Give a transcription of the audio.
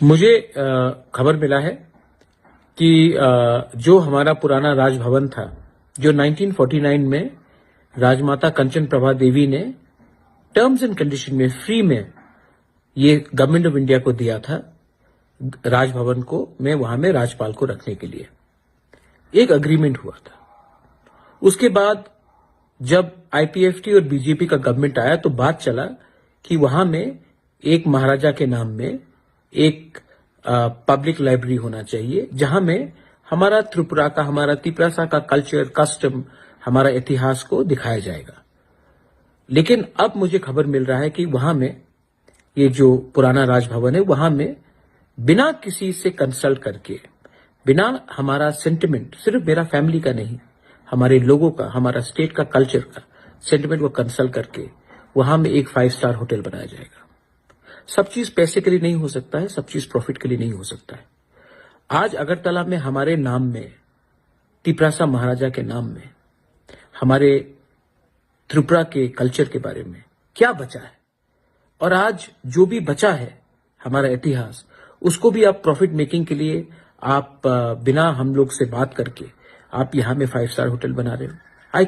मुझे खबर मिला है कि जो हमारा पुराना राजभवन था, जो 1949 में राजमाता कंचन प्रभा देवी ने टर्म्स एंड कंडीशन में फ्री में ये गवर्नमेंट ऑफ इंडिया को दिया था, राजभवन को में वहां में राज्यपाल को रखने के लिए एक अग्रीमेंट हुआ था। उसके बाद जब आईपीएफटी और बीजेपी का गवर्नमेंट आया तो बात चला कि वहां में एक महाराजा के नाम में एक पब्लिक लाइब्रेरी होना चाहिए, जहां में हमारा त्रिपुरा का, हमारा तिपरासा का कल्चर, कस्टम, हमारा इतिहास को दिखाया जाएगा। लेकिन अब मुझे खबर मिल रहा है कि वहां में ये जो पुराना राजभवन है, वहां में बिना किसी से कंसल्ट करके, बिना हमारा सेंटिमेंट, सिर्फ मेरा फैमिली का नहीं, हमारे लोगों का, हमारा स्टेट का कल्चर का सेंटिमेंट को कंसल्ट करके वहां में एक 5 स्टार होटल बनाया जाएगा। सब चीज पैसे के लिए नहीं हो सकता है, सब चीज प्रॉफिट के लिए नहीं हो सकता है। आज अगरतला में हमारे नाम में, तिपरासा महाराजा के नाम में, हमारे त्रिपुरा के कल्चर के बारे में क्या बचा है, और आज जो भी बचा है हमारा इतिहास, उसको भी आप प्रॉफिट मेकिंग के लिए आप बिना हम लोग से बात करके आप यहां में 5 स्टार होटल बना रहे हो। आई